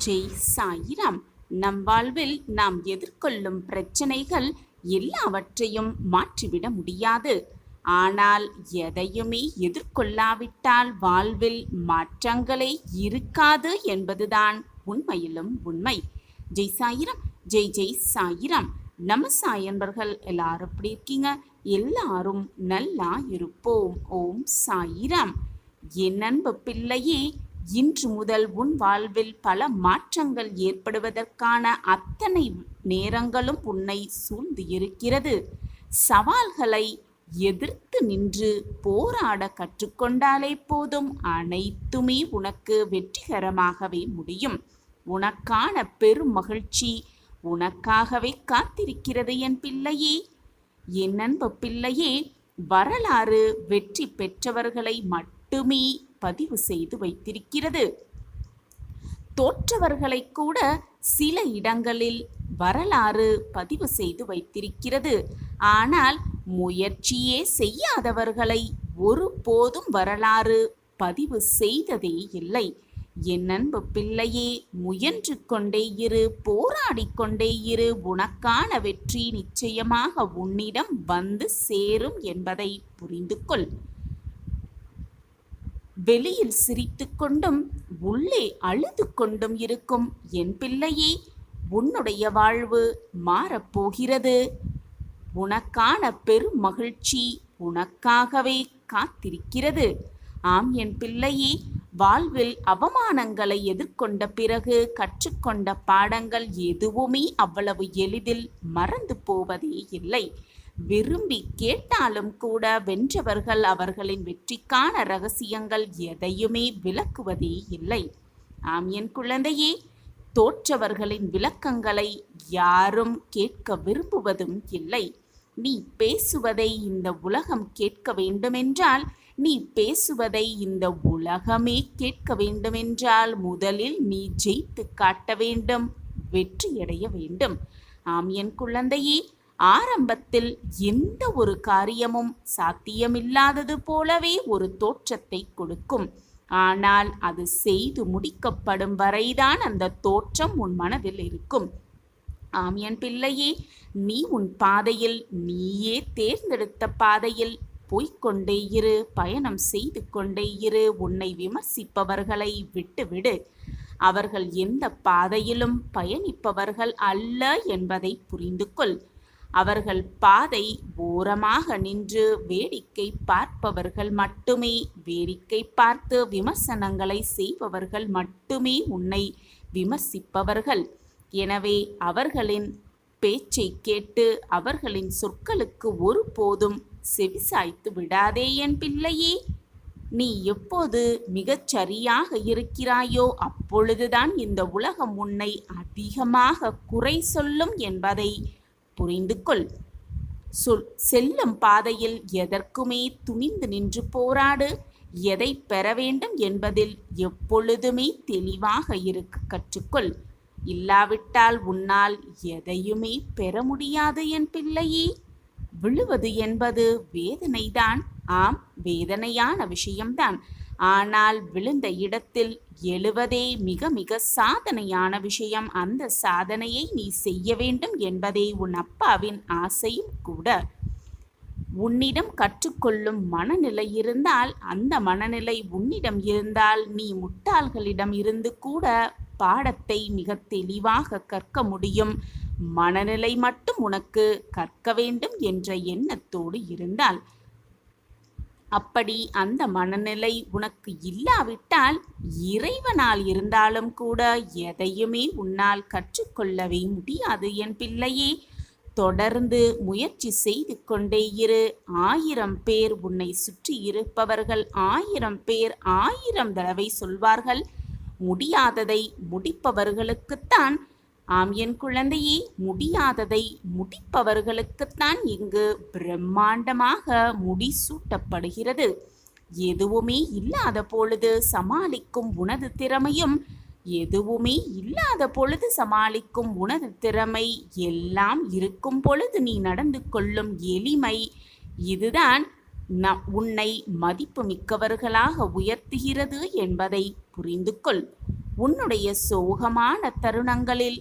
ஜெய் சாயிராம். நம் வாழ்வில் நாம் எதிர்கொள்ளும் பிரச்சனைகள் எல்லாவற்றையும் மாற்றிவிட முடியாது. ஆனால் எதையுமே எதிர்கொள்ளாவிட்டால் வாழ்வில் மாற்றங்களே இருக்காது என்பதுதான் உண்மையிலும் உண்மை. ஜெய் சாயிராம். ஜெய் ஜெய் சாயிராம். நம்ம சாயன்பர்கள் எல்லாரும் எப்படி இருக்கீங்க? எல்லாரும் நல்லா இருப்போம். ஓம் சாயிராம். என் அன்பு பிள்ளையே, இன்று முதல் உன் வாழ்வில் பல மாற்றங்கள் ஏற்படுவதற்கான அத்தனை நேரங்களும் உன்னை சூழ்ந்து இருக்கிறது. சவால்களை எதிர்த்து நின்று போராட கற்றுக்கொண்டாலே போதும், அனைத்துமே உனக்கு வெற்றிகரமாகவே முடியும். உனக்கான பெரும் மகிழ்ச்சி உனக்காகவே காத்திருக்கிறது என் பிள்ளையே. என் அன்பு பிள்ளையே, வரலாறு வெற்றி பெற்றவர்களை மட்டுமே பதிவு செய்து வைத்திருக்கிறது. தோற்றவர்களை கூட சில இடங்களில் வரலாறு பதிவு செய்து வைத்திருக்கிறது. ஆனால் முயற்சியே செய்யாதவர்களை ஒருபோதும் வரலாறு பதிவு செய்ததே இல்லை. என் அன்பு பிள்ளையே, முயன்று கொண்டே இரு, போராடி கொண்டே இரு. உனக்கான வெற்றி நிச்சயமாக உன்னிடம் வந்து சேரும் என்பதை புரிந்து கொள். வெளியில் சிரித்து கொண்டும் உள்ளே அழுது கொண்டும் இருக்கும் என் பிள்ளையே, உன்னுடைய வாழ்வு மாறப்போகிறது. உனக்கான பெரும் மகிழ்ச்சி உனக்காகவே காத்திருக்கிறது. ஆம் என் பிள்ளையே, வாழ்வில் அவமானங்களை எதிர்கொண்ட பிறகு கற்றுக்கொண்ட பாடங்கள் எதுவுமே அவ்வளவு எளிதில் மறந்து போவதே இல்லை. விரும்பி கேட்டாலும் கூட வென்றவர்கள் அவர்களின் வெற்றிக்கான ரகசியங்கள் எதையுமே விளக்குவதே இல்லை. ஆம் என் குழந்தையே, தோற்றவர்களின் விளக்கங்களை யாரும் கேட்க விரும்புவதும் இல்லை. நீ பேசுவதை இந்த உலகம் கேட்க வேண்டுமென்றால், நீ பேசுவதை இந்த உலகமே கேட்க வேண்டுமென்றால் முதலில் நீ ஜெயித்து காட்ட வேண்டும், வெற்றியடைய வேண்டும். ஆம் என் குழந்தையே, ஆரம்பத்தில் எந்த ஒரு காரியமும் சாத்தியமில்லாதது போலவே ஒரு தோற்றத்தை கொடுக்கும். ஆனால் அது செய்து முடிக்கப்படும் வரைதான் அந்த தோற்றம் உன் மனதில் இருக்கும். ஆம் என் பிள்ளையே, நீ உன் பாதையில், நீயே தேர்ந்தெடுத்த பாதையில் போய்கொண்டே இரு, பயணம் செய்து கொண்டே இரு. உன்னை விமர்சிப்பவர்களை விட்டுவிடு. அவர்கள் எந்த பாதையிலும் பயணிப்பவர்கள் அல்ல என்பதை புரிந்து கொள். அவர்கள் பாதை ஓரமாக நின்று வேடிக்கை பார்ப்பவர்கள் மட்டுமே, வேடிக்கை பார்த்து விமர்சனங்களை செய்பவர்கள் மட்டுமே உன்னை விமர்சிப்பவர்கள். எனவே அவர்களின் பேச்சை கேட்டு அவர்களின் சொற்களுக்கு ஒருபோதும் செவிசாய்த்து விடாதே என் பிள்ளையே. நீ எப்போது மிகச்சரியாக இருக்கிறாயோ அப்பொழுதுதான் இந்த உலகம் உன்னை அதிகமாக குறை சொல்லும் என்பதை புரிந்து கொள். செல்லும் பாதையில் எதற்குமே துணிந்து நின்று போராடு. எதை பெற வேண்டும் என்பதில் எப்பொழுதுமே தெளிவாக இருக்க கற்றுக்கொள். இல்லாவிட்டால் உன்னால் எதையுமே பெற முடியாது என் பிள்ளையே. விழுவது என்பது வேதனைதான். ஆம், வேதனையான விஷயம்தான். ஆனால் விழுந்த இடத்தில் எழுவதே மிக மிக சாதனையான விஷயம். அந்த சாதனையை நீ செய்ய வேண்டும் என்பதே உன் அப்பாவின் ஆசையும் கூட. உன்னிடம் கற்றுக்கொள்ளும் மனநிலை இருந்தால், அந்த மனநிலை உன்னிடம் இருந்தால், நீ முட்டாள்களிடம் இருந்து கூட பாடத்தை மிக தெளிவாக கற்க முடியும். மனநிலை மட்டும் உனக்கு கற்க வேண்டும் என்ற எண்ணத்தோடு இருந்தால், அப்படி அந்த மனநிலை உனக்கு இல்லாவிட்டால், இறைவனால் இருந்தாலும் கூட எதையுமே உன்னால் கற்றுக்கொள்ளவே முடியாது என் பிள்ளையே. தொடர்ந்து முயற்சி செய்து கொண்டே இரு. 1000 பேர் உன்னை சுற்றி இருப்பவர்கள் 1000 பேர் 1000 தடவை சொல்வார்கள். முடியாததை முடிப்பவர்களுக்குத்தான், ஆம் என் குழந்தையே, முடியாததை முடிப்பவர்களுக்குத்தான் இங்கு பிரம்மாண்டமாக முடிசூட்டப்படுகிறது. எதுவுமே இல்லாத பொழுது சமாளிக்கும் உனது திறமையும், எதுவுமே இல்லாத பொழுது சமாளிக்கும் உனது திறமை, எல்லாம் இருக்கும் பொழுது நீ நடந்து கொள்ளும் எளிமை, இதுதான் உன்னை மதிப்பு மிக்கவர்களாக உயர்த்துகிறது என்பதை புரிந்து கொள். உன்னுடைய சோகமான தருணங்களில்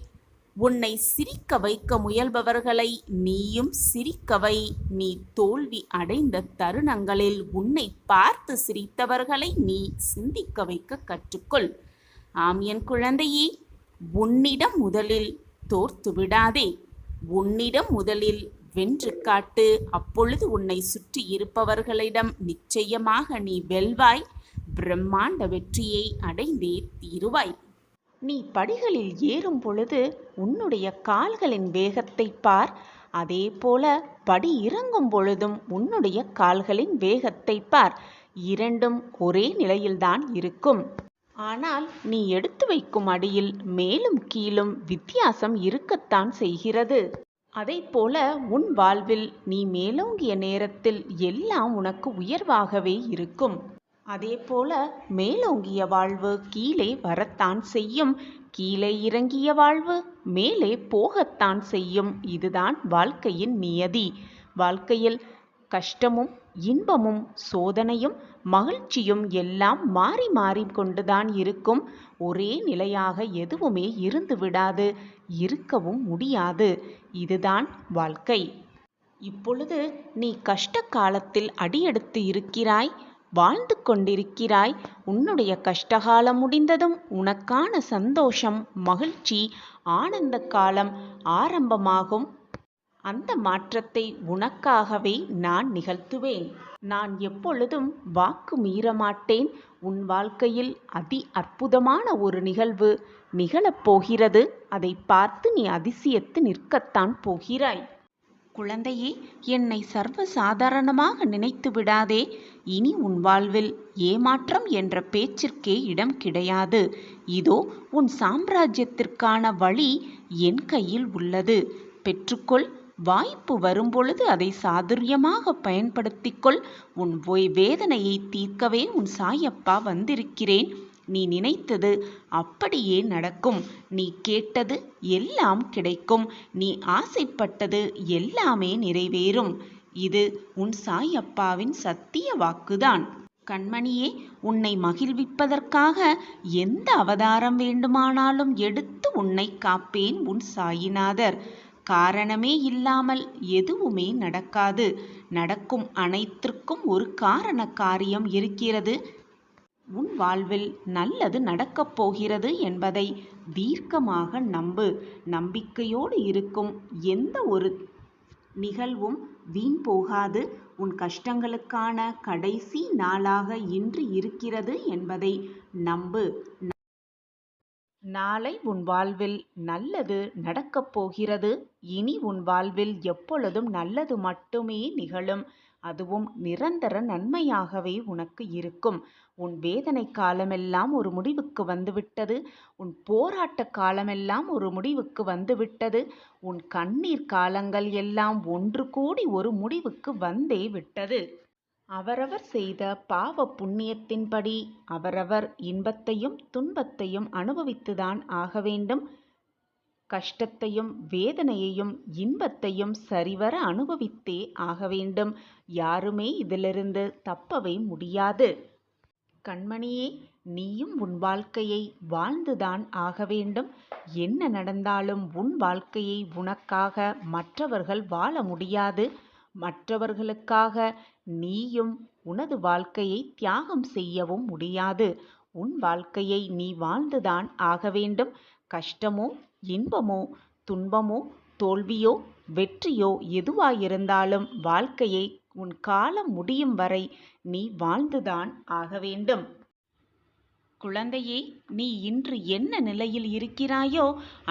உன்னை சிரிக்க வைக்க முயல்பவர்களை நீயும் சிரிக்க வை. நீ தோல்வி அடைந்த தருணங்களில் உன்னை பார்த்து சிரித்தவர்களை நீ சிந்திக்க வைக்க கற்றுக்கொள். ஆம் என் குழந்தையே, உன்னிடம் முதலில் தோர்த்து விடாதே. உன்னிடம் முதலில் வென்று காட்டு. அப்பொழுது உன்னை சுற்றி இருப்பவர்களிடம் நிச்சயமாக நீ வெல்வாய். பிரம்மாண்ட வெற்றியை அடைந்தே தீருவாய். நீ படிகளில் ஏறும் பொழுது உன்னுடைய கால்களின் வேகத்தை பார். அதே போல படி இறங்கும் பொழுதும் உன்னுடைய கால்களின் வேகத்தை பார். இரண்டும் ஒரே நிலையில்தான் இருக்கும். ஆனால் நீ எடுத்து வைக்கும் அடியில் மேலும் கீழும் வித்தியாசம் இருக்கத்தான் செய்கிறது. அதைப்போல உன் வாழ்வில் நீ மேலோங்கிய நேரத்தில் எல்லாம் உனக்கு உயர்வாகவே இருக்கும். அதேபோல மேலோங்கிய வாழ்வு கீழே வரத்தான் செய்யும். கீழே இறங்கிய வாழ்வு மேலே போகத்தான் செய்யும். இதுதான் வாழ்க்கையின் நியதி. வாழ்க்கையில் கஷ்டமும் இன்பமும் சோதனையும் மகிழ்ச்சியும் எல்லாம் மாறி மாறி கொண்டுதான் இருக்கும். ஒரே நிலையாக எதுவுமே இருந்து விடாது, இருக்கவும் முடியாது. இதுதான் வாழ்க்கை. இப்பொழுது நீ கஷ்ட காலத்தில் அடியெடுத்து இருக்கிறாய், வாழ்ந்து கொண்டிருக்கிறாய். உன்னுடைய கஷ்டகாலம் முடிந்ததும் உனக்கான சந்தோஷம், மகிழ்ச்சி, ஆனந்த காலம் ஆரம்பமாகும். அந்த மாற்றத்தை உனக்காகவே நான் நிகழ்த்துவேன். நான் எப்பொழுதும் வாக்கு மீறமாட்டேன். உன் வாழ்க்கையில் அதி அற்புதமான ஒரு நிகழ்வு நிகழப்போகிறது. அதை பார்த்து நீ அதிசயத்து நிற்கத்தான் போகிறாய். குழந்தையே, என்னை சர்வ சாதாரணமாக நினைத்து விடாதே. இனி உன் வாழ்வில் ஏமாற்றம் என்ற பேச்சிற்கே இடம் கிடையாது. இதோ உன் சாம்ராஜ்யத்திற்கான வழி என் கையில் உள்ளது. பெற்றுக்கொள். வாய்ப்பு வரும்பொழுது அதை சாதுரியமாக பயன்படுத்திக்கொள். உன் வேதனையை தீர்க்கவே உன் சாயப்பா வந்திருக்கிறேன். நீ நினைத்தது அப்படியே நடக்கும். நீ கேட்டது எல்லாம் கிடைக்கும். நீ ஆசைப்பட்டது எல்லாமே நிறைவேறும். இது உன் சாயப்பாவின் சத்திய வாக்குதான். கண்மணியே, உன்னை மகிழ்விப்பதற்காக எந்த அவதாரம் வேண்டுமானாலும் எடுத்து உன்னை காப்பேன் உன் சாயிநாதர். காரணமே இல்லாமல் எதுவுமே நடக்காது. நடக்கும் அனைத்திற்கும் ஒரு காரண காரியம் இருக்கிறது. உன் வாழ்வில் நல்லது நடக்கப் போகிறது என்பதை தீர்க்கமாக நம்பு. நம்பிக்கையோடு இருக்கும் எந்த ஒரு நிகழ்வும் வீண் போகாது. உன் கஷ்டங்களுக்கான கடைசி நாளாக இன்று இருக்கிறது என்பதை நம்பு. நாளை உன் வாழ்வில் நல்லது நடக்கப் போகிறது. இனி உன் வாழ்வில் எப்பொழுதும் நல்லது மட்டுமே நிகழும். அதுவும் நிரந்தர நன்மையாகவே உனக்கு இருக்கும். உன் வேதனை காலமெல்லாம் ஒரு முடிவுக்கு வந்துவிட்டது. உன் போராட்ட காலமெல்லாம் ஒரு முடிவுக்கு வந்துவிட்டது. உன் கண்ணீர் காலங்கள் எல்லாம் ஒன்று கூடி ஒரு முடிவுக்கு வந்தே விட்டது. அவரவர் செய்த பாவ புண்ணியத்தின்படி அவரவர் இன்பத்தையும் துன்பத்தையும் அனுபவித்துதான் ஆக வேண்டும். கஷ்டத்தையும் வேதனையையும் இன்பத்தையும் சரிவர அனுபவித்தே ஆக வேண்டும். யாருமே இதிலிருந்து தப்பவே முடியாது. கண்மணியே, நீயும் உன் வாழ்க்கையை வாழ்ந்துதான் ஆக வேண்டும். என்ன நடந்தாலும் உன் வாழ்க்கையை உனக்காக மற்றவர்கள் வாழ முடியாது. மற்றவர்களுக்காக நீயும் உனது வாழ்க்கையை தியாகம் செய்யவும் முடியாது. உன் வாழ்க்கையை நீ வாழ்ந்துதான் ஆக வேண்டும். கஷ்டமோ இன்பமோ துன்பமோ தோல்வியோ வெற்றியோ எதுவாயிருந்தாலும் வாழ்க்கையை உன் காலம் முடியும் வரை நீ வாழ்ந்துதான் ஆக வேண்டும். குழந்தையே, நீ இன்று என்ன நிலையில் இருக்கிறாயோ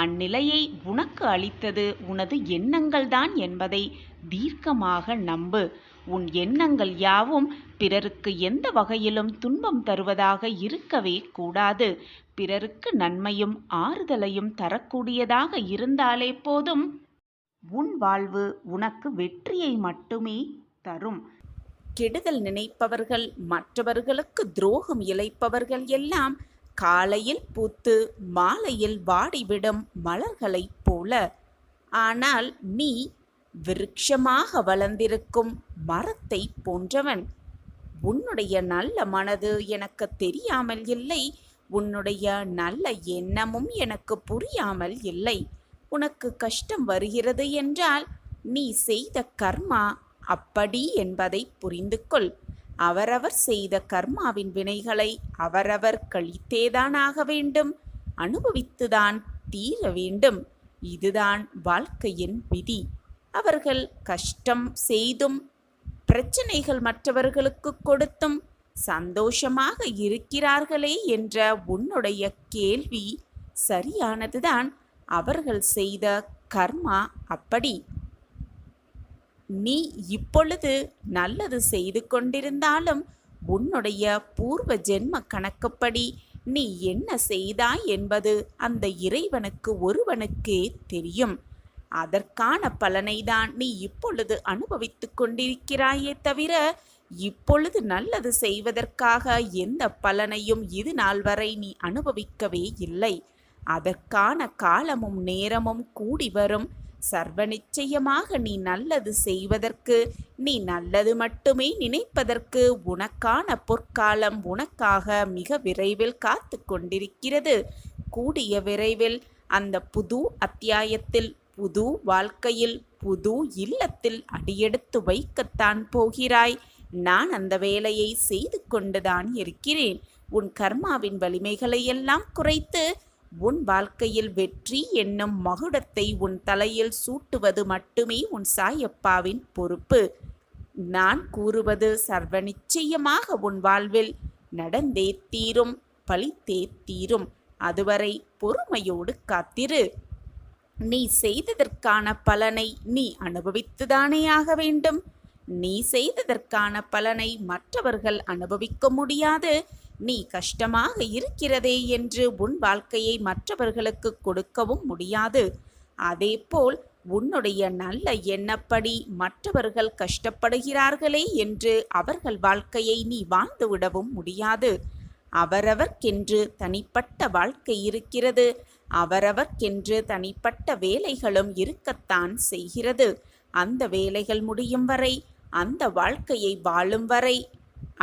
அந்நிலையை உனக்கு அளித்தது உனது எண்ணங்கள்தான் என்பதை தீர்க்கமாக நம்பு. உன் எண்ணங்கள் யாவும் பிறருக்கு எந்த வகையிலும் துன்பம் தருவதாக இருக்கவே கூடாது. பிறருக்கு நன்மையும் ஆறுதலையும் தரக்கூடியதாக இருந்தாலே போதும். உன் வாழ்வு உனக்கு வெற்றியை மட்டுமே தரும். கெடுதல் நினைப்பவர்கள், மற்றவர்களுக்கு துரோகம் இழைப்பவர்கள் எல்லாம் காலையில் பூத்து மாலையில் வாடிவிடும் மலர்களைப் போல. ஆனால் நீ விருட்சமாக வளர்ந்திருக்கும் மரத்தை போன்றவன். உன்னுடைய நல்ல மனது எனக்கு தெரியாமல் இல்லை. உன்னுடைய நல்ல எண்ணமும் எனக்கு புரியாமல் இல்லை. உனக்கு கஷ்டம் வருகிறது என்றால் நீ செய்த கர்மா அப்படி என்பதை புரிந்து கொள். அவரவர் செய்த கர்மாவின் வினைகளை அவரவர் கழித்தேதான் ஆக வேண்டும், அனுபவித்துதான் தீர வேண்டும். இதுதான் வாழ்க்கையின் விதி. அவர்கள் கஷ்டம் செய்தும் பிரச்சனைகள் மற்றவர்களுக்கு கொடுத்தும் சந்தோஷமாக இருக்கிறார்களே என்ற உன்னுடைய கேள்வி சரியானதுதான். அவர்கள் செய்த கர்மா அப்படி. நீ இப்பொழுது நல்லது செய்து கொண்டிருந்தாலும் உன்னுடைய பூர்வ ஜென்ம கணக்குப்படி நீ என்ன செய்தாய் என்பது அந்த இறைவனுக்கு ஒருவனுக்கே தெரியும். அதற்கான பலனை தான் நீ இப்பொழுது அனுபவித்துக் கொண்டிருக்கிறாயே தவிர இப்பொழுது நல்லது செய்வதற்காக எந்த பலனையும் இது நாள் வரை நீ அனுபவிக்கவே இல்லை. அதற்கான காலமும் நேரமும் கூடி வரும். சர்வ நிச்சயமாக நீ நல்லது செய்வதற்கு, நீ நல்லது மட்டுமே நினைப்பதற்கு உனக்கான பொற்காலம் உனக்காக மிக விரைவில் காத்து கொண்டிருக்கிறது. கூடிய விரைவில் அந்த புது அத்தியாயத்தில், புது வாழ்க்கையில், புது இல்லத்தில் அடியெடுத்து வைக்கத்தான் போகிறாய். நான் அந்த வேலையை செய்து கொண்டுதான் இருக்கிறேன். உன் கர்மாவின் வலிமைகளையெல்லாம் குறைத்து உன் வாழ்க்கையில் வெற்றி என்னும் மகுடத்தை உன் தலையில் சூட்டுவது மட்டுமே உன் சாயப்பாவின் பொறுப்பு. நான் கூறுவது சர்வ நிச்சயமாக உன் வாழ்வில் நடந்தே தீரும், பலித்தே தீரும். அதுவரை பொறுமையோடு காத்திரு. நீ செய்ததற்கான பலனை நீ அனுபவித்துதானே ஆக வேண்டும். நீ செய்ததற்கான பலனை மற்றவர்கள் அனுபவிக்க முடியாது. நீ கஷ்டமாக இருக்கிறதே என்று உன் வாழ்க்கையை மற்றவர்களுக்கு கொடுக்கவும் முடியாது. அதேபோல் உன்னுடைய நல்ல எண்ணப்படி மற்றவர்கள் கஷ்டப்படுகிறார்களே என்று அவர்கள் வாழ்க்கையை நீ வாழ்ந்துவிடவும் முடியாது. அவரவர்க்கென்று தனிப்பட்ட வாழ்க்கை இருக்கிறது. அவரவர்க்கென்று தனிப்பட்ட வேலைகளும் இருக்கத்தான் செய்கிறது. அந்த வேலைகள் முடியும் வரை, அந்த வாழ்க்கையை வாழும் வரை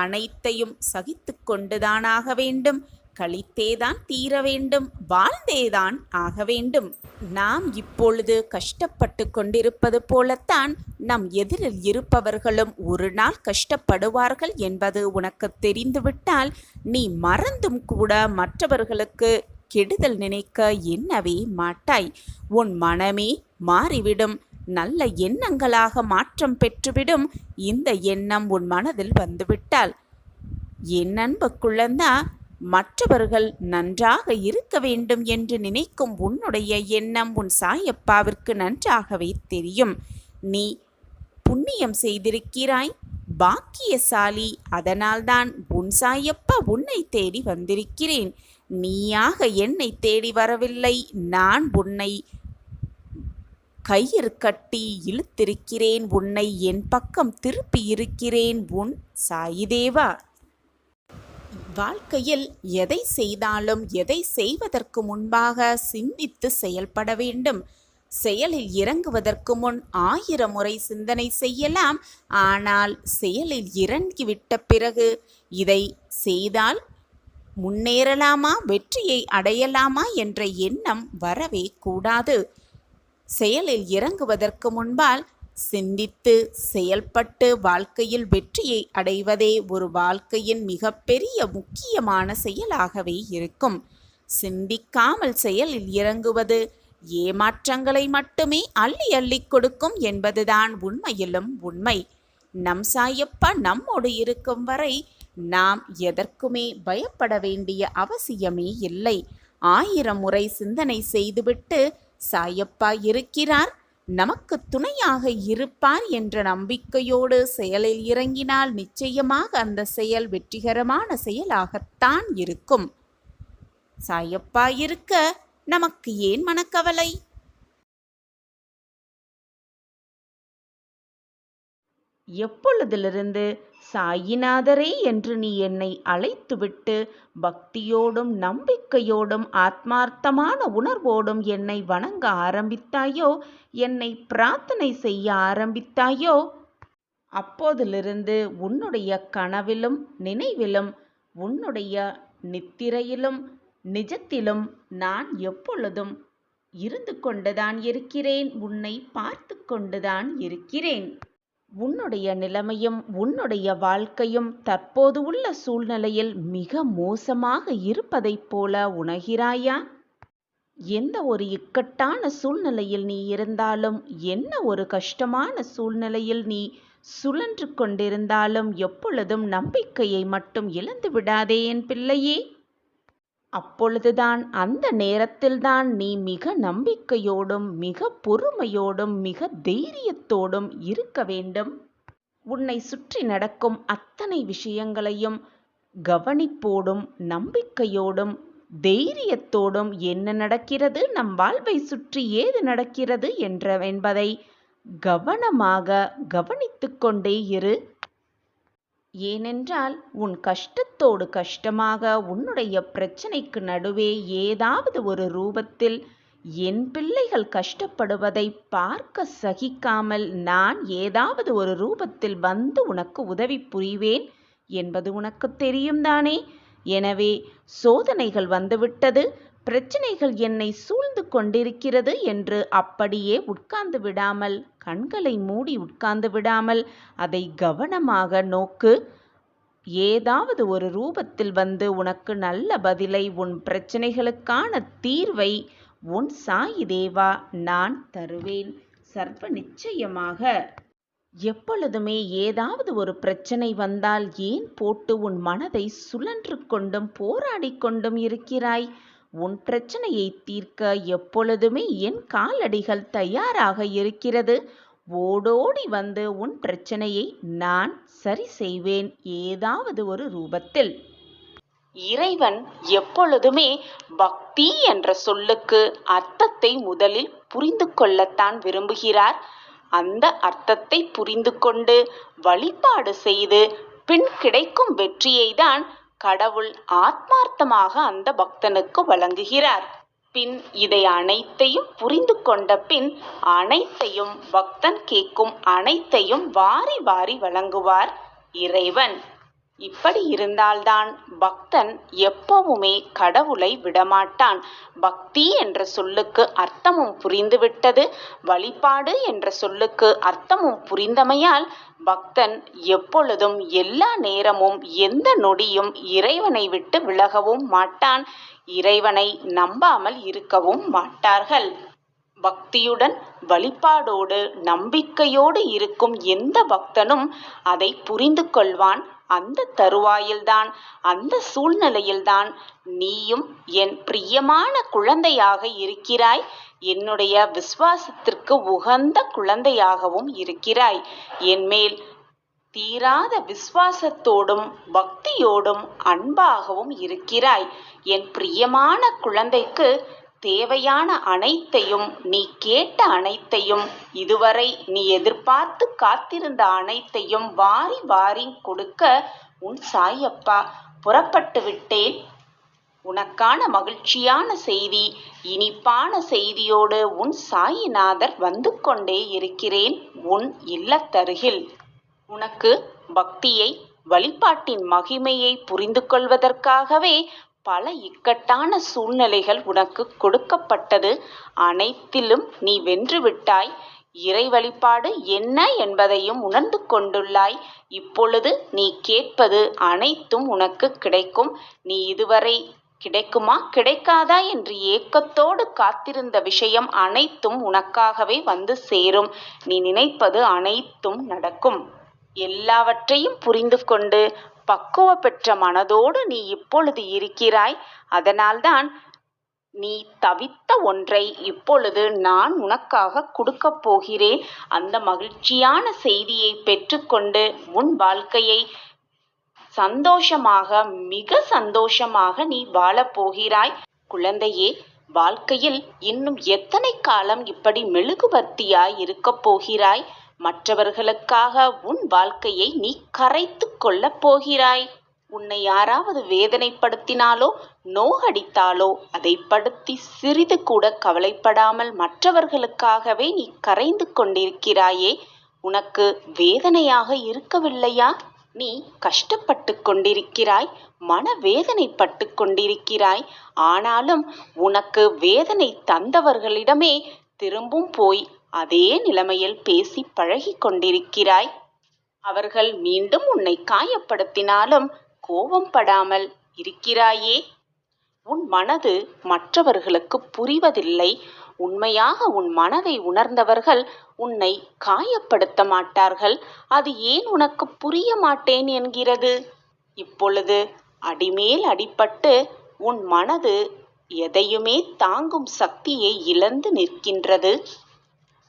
அனைத்தையும் சகித்து கொண்டுதானாக வேண்டும். கழித்தேதான் தீர வேண்டும், வாழ்ந்தேதான் ஆக வேண்டும். நாம் இப்பொழுது கஷ்டப்பட்டு கொண்டிருப்பது போலத்தான் நம் எதிரில் இருப்பவர்களும் ஒரு நாள் கஷ்டப்படுவார்கள் என்பது உனக்கு தெரிந்துவிட்டால் நீ மறந்தும் கூட மற்றவர்களுக்கு கெடுதல் நினைக்க எண்ணவே மாட்டாய். உன் மனமே மாறிவிடும். நல்ல எண்ணங்களாக மாற்றம் பெற்றுவிடும். இந்த எண்ணம் உன் மனதில் வந்துவிட்டால், என் அன்பு குழந்தா, மற்றவர்கள் நன்றாக இருக்க வேண்டும் என்று நினைக்கும் உன்னுடைய எண்ணம் உன் சாயப்பாவிற்கு நன்றாகவே தெரியும். நீ புண்ணியம் செய்திருக்கிறாய், பாக்கியசாலி. அதனால்தான் உன் சாயப்பா உன்னை தேடி வந்திருக்கிறேன். நீயாக என்னை தேடி வரவில்லை. நான் உன்னை கயிறு கட்டி இழுத்திருக்கிறேன். உன்னை என் பக்கம் திருப்பி இருக்கிறேன். உன் சாயிதேவா. வாழ்க்கையில் எதை செய்தாலும் எதை செய்வதற்கு முன்பாக சிந்தித்து செயல்பட வேண்டும். செயலில் இறங்குவதற்கு முன் 1000 முறை சிந்தனை செய்யலாம். ஆனால் செயலில் இறங்கிவிட்ட பிறகு இதை செய்தால் முன்னேறலாமா, வெற்றியை அடையலாமா என்ற எண்ணம் வரவே கூடாது. செயலில் இறங்குவதற்கு முன்பால் சிந்தித்து செயல்பட்டு வாழ்க்கையில் வெற்றியை அடைவதே ஒரு வாழ்க்கையின் மிகப்பெரிய முக்கியமான செயலாகவே இருக்கும். சிந்திக்காமல் செயலில் இறங்குவது ஏமாற்றங்களை மட்டுமே அள்ளி அள்ளி கொடுக்கும் என்பதுதான் உண்மையிலும் உண்மை. நம் சாயப்பா நம்மோடு இருக்கும் வரை நாம் எதற்குமே பயப்பட வேண்டிய அவசியமே இல்லை. 1000 முறை சிந்தனை செய்துவிட்டு சாயப்பா இருக்கிறார், நமக்கு துணையாக இருப்பார் என்ற நம்பிக்கையோடு செயலில் இறங்கினால் நிச்சயமாக அந்த செயல் வெற்றிகரமான செயலாகத்தான் இருக்கும். சாயப்பா இருக்க நமக்கு ஏன் மனக்கவலை? எப்பொழுதிலிருந்து சாயிநாதரே என்று நீ என்னை அழைத்துவிட்டு பக்தியோடும் நம்பிக்கையோடும் ஆத்மார்த்தமான உணர்வோடும் என்னை வணங்க ஆரம்பித்தாயோ, என்னை பிரார்த்தனை செய்ய ஆரம்பித்தாயோ, அப்போதிலிருந்து உன்னுடைய கனவிலும் நினைவிலும் உன்னுடைய நித்திரையிலும் நிஜத்திலும் நான் எப்பொழுதும் இருந்து கொண்டுதான் இருக்கிறேன், உன்னை பார்த்து கொண்டுதான் இருக்கிறேன். உன்னுடைய நிலைமையும் உன்னுடைய வாழ்க்கையும் தற்போது உள்ள சூழ்நிலையில் மிக மோசமாக இருப்பதைப் போல உணர்கிறாயா? எந்த ஒரு இக்கட்டான சூழ்நிலையில் நீ இருந்தாலும், என்ன ஒரு கஷ்டமான சூழ்நிலையில் நீ சுழன்று கொண்டிருந்தாலும் எப்பொழுதும் நம்பிக்கையை மட்டும் இழந்து விடாதே என் பிள்ளையே. அப்பொழுதுதான், அந்த நேரத்தில்தான் நீ மிக நம்பிக்கையோடும் மிக பொறுமையோடும் மிக தைரியத்தோடும் இருக்க வேண்டும். உன்னை சுற்றி நடக்கும் அத்தனை விஷயங்களையும் கவனிப்போடும் நம்பிக்கையோடும் தைரியத்தோடும் என்ன நடக்கிறது, நம் வாழ்வை சுற்றி ஏது நடக்கிறது என்பதை கவனமாக கவனித்து கொண்டே இரு. ஏனென்றால் உன் கஷ்டத்தோடு கஷ்டமாக உன்னுடைய பிரச்சனைக்கு நடுவே ஏதாவது ஒரு ரூபத்தில் என் பிள்ளைகள் கஷ்டப்படுவதை பார்க்க சகிக்காமல் நான் ஏதாவது ஒரு ரூபத்தில் வந்து உனக்கு உதவி புரிவேன் என்பது உனக்கு தெரியும் தானே? எனவே சோதனைகள் வந்துவிட்டது, பிரச்சனைகள் என்னை சூழ்ந்து கொண்டிருக்கிறது என்று அப்படியே உட்கார்ந்து விடாமல், கண்களை மூடி உட்கார்ந்து விடாமல் அதை கவனமாக நோக்கு. ஏதாவது ஒரு ரூபத்தில் வந்து உனக்கு நல்ல பதிலை, உன் பிரச்சனைகளுக்கான தீர்வை உன் சாயி தேவா நான் தருவேன் சர்வ நிச்சயமாக. எப்பொழுதுமே ஏதாவது ஒரு பிரச்சனை வந்தால் ஏன் போட்டு உன் மனதை சுழன்று கொண்டும் போராடி கொண்டும் இருக்கிறாய்? உன் பிரச்சனையை தீர்க்க எப்பொழுதுமே என் காலடிகள் தயாராக இருக்கிறது. ஓடோடி வந்து உன் பிரச்சனையை நான் சரி செய்வேன் ஏதாவது ஒரு ரூபத்தில். இறைவன் எப்பொழுதுமே பக்தி என்ற சொல்லுக்கு அர்த்தத்தை முதலில் புரிந்து கொள்ளத்தான் விரும்புகிறார். அந்த அர்த்தத்தை புரிந்து கொண்டு வழிபாடு செய்து பின் கிடைக்கும் வெற்றியை தான் கடவுள் ஆத்மார்த்தமாக அந்த பக்தனுக்கு வழங்குகிறார். பின் இதை அனைத்தையும் புரிந்து கொண்ட பின் அனைத்தையும் பக்தன் கேட்கும் அனைத்தையும் வாரி வாரி வழங்குவார் இறைவன். இப்படி இருந்தால்தான் பக்தன் எப்பவுமே கடவுளை விடமாட்டான். பக்தி என்ற சொல்லுக்கு அர்த்தமும் புரிந்துவிட்டது, வழிபாடு என்ற சொல்லுக்கு அர்த்தமும் புரிந்தமையால் பக்தன் எப்பொழுதும் எல்லா நேரமும் எந்த நொடியும் இறைவனை விட்டு விலகவும் மாட்டான், இறைவனை நம்பாமல் இருக்கவும் மாட்டார்கள். பக்தியுடன் வழிபாடோடு நம்பிக்கையோடு இருக்கும் எந்த பக்தனும் அதை புரிந்து கொள்வான். அந்த தருவாயில்தான், அந்த சூழ்நிலையில்தான் நீயும் என் பிரியமான குழந்தையாக இருக்கிறாய், என்னுடைய விசுவாசத்திற்கு உகந்த குழந்தையாகவும் இருக்கிறாய். என்மேல் தீராத விசுவாசத்தோடும் பக்தியோடும் அன்பாகவும் இருக்கிறாய். என் பிரியமான குழந்தைக்கு தேவையான அனைத்தையும், நீ கேட்ட அனைத்தையும், இதுவரை நீ எதிர்பார்த்து காத்திருந்த அனைத்தையும் வாரி வாரி கொடுக்க உன் சாயப்பா புறப்பட்டு விட்டேன். உனக்கான மகிழ்ச்சியான செய்தி, இனிப்பான செய்தியோடு உன் சாயிநாதர் வந்து கொண்டே இருக்கிறேன் உன் இல்லத்தருகில். உனக்கு பக்தியை, வழிபாட்டின் மகிமையை புரிந்து கொள்வதற்காகவே பல இக்கட்டான சூழ்நிலைகள் உனக்கு கொடுக்கப்பட்டது. அனைத்திலும் நீ வென்று விட்டாய். இறை வழிபாடு என்ன என்பதையும் உணர்ந்து கொண்டுள்ளாய். இப்பொழுது நீ கேட்பது அனைத்தும் உனக்கு கிடைக்கும். நீ இதுவரை கிடைக்குமா கிடைக்காதா என்று ஏக்கத்தோடு காத்திருந்த விஷயம் அனைத்தும் உனக்காகவே வந்து சேரும். நீ நினைப்பது அனைத்தும் நடக்கும். எல்லாவற்றையும் புரிந்து கொண்டு பக்குவ பெற்ற மனதோடு நீ இப்பொழுது இருக்கிறாய். அதனால்தான் நீ தவித்த ஒன்றை இப்பொழுது நான் உனக்காக கொடுக்கப் போகிறேன். அந்த மகிழ்ச்சியான செய்தியை பெற்றுக்கொண்டு உன் வாழ்க்கையை சந்தோஷமாக, மிக சந்தோஷமாக நீ வாழப் போகிறாய். குழந்தையே, வாழ்க்கையில் இன்னும் எத்தனை காலம் இப்படி மெழுகுவர்த்தியாய் இருக்கப் போகிறாய்? மற்றவர்களுக்காக உன் வாழ்க்கையை நீ கரைத்து கொள்ளப் போகிறாய். உன்னை யாராவது வேதனைப்படுத்தினாலோ நோகடித்தாலோ அதை படுத்தி சிறிது கூட கவலைப்படாமல் மற்றவர்களுக்காகவே நீ கரைந்து கொண்டிருக்கிறாயே. உனக்கு வேதனையாக இருக்கவில்லையா? நீ கஷ்டப்பட்டு கொண்டிருக்கிறாய், மனவேதனைப்பட்டு கொண்டிருக்கிறாய். ஆனாலும் உனக்கு வேதனை தந்தவர்களிடமே திரும்பும் போய் அதே நிலைமையில் பேசி பழகி கொண்டிருக்கிறாய். அவர்கள் மீண்டும் உன்னை காயப்படுத்தினாலும் கோபம் படாமல் இருக்கிறாயே. உன் மனது மற்றவர்களுக்கு புரிவதில்லை. உண்மையாக உன் மனதை உணர்ந்தவர்கள் உன்னை காயப்படுத்த மாட்டார்கள். அது ஏன் உனக்கு புரிய மாட்டேன் என்கிறது? இப்பொழுது அடிமேல் அடிபட்டு உன் மனது எதையுமே தாங்கும் சக்தியை இழந்து நிற்கின்றது.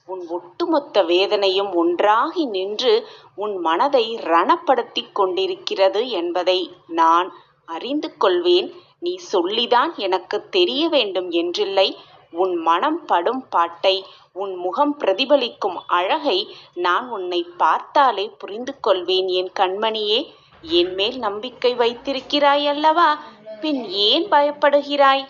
உன் ஒட்டுமொத்த வேதனையும் ஒன்றாகி நின்று உன் மனதை ரணப்படுத்திக் கொண்டிருக்கிறது என்பதை நான் அறிந்து கொள்வேன். நீ சொல்லிதான் எனக்கு தெரிய வேண்டும் என்றில்லை. உன் மனம் படும் பாட்டை, உன் முகம் பிரதிபலிக்கும் அழகை நான் உன்னை பார்த்தாலே புரிந்து கொள்வேன். என் கண்மணியே, என் மேல் நம்பிக்கை வைத்திருக்கிறாய் அல்லவா? பின் ஏன் பயப்படுகிறாய்?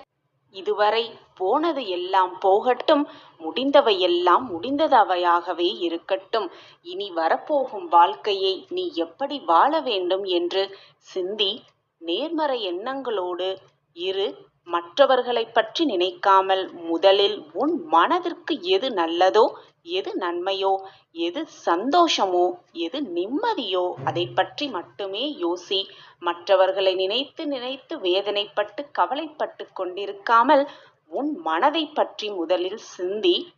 இதுவரை போனது எல்லாம் போகட்டும், முடிந்தவையெல்லாம் முடிந்ததவையாகவே இருக்கட்டும். இனி வரப்போகும் வாழ்க்கையை நீ எப்படி வாழ வேண்டும் என்று சிந்தி நேர்மறை எண்ணங்களோடு இரு. மற்றவர்களைப் பற்றி நினைக்காமல் முதலில் உன் மனதிற்கு எது நல்லதோ, எது நன்மையோ, எது சந்தோஷமோ, எது நிம்மதியோ அதை பற்றி மட்டுமே யோசி. மற்றவர்களை நினைத்து நினைத்து வேதனைப்பட்டு கவலைப்பட்டு கொண்டிருக்காமல் உன் மனதை பற்றி முதலில் சிந்தி.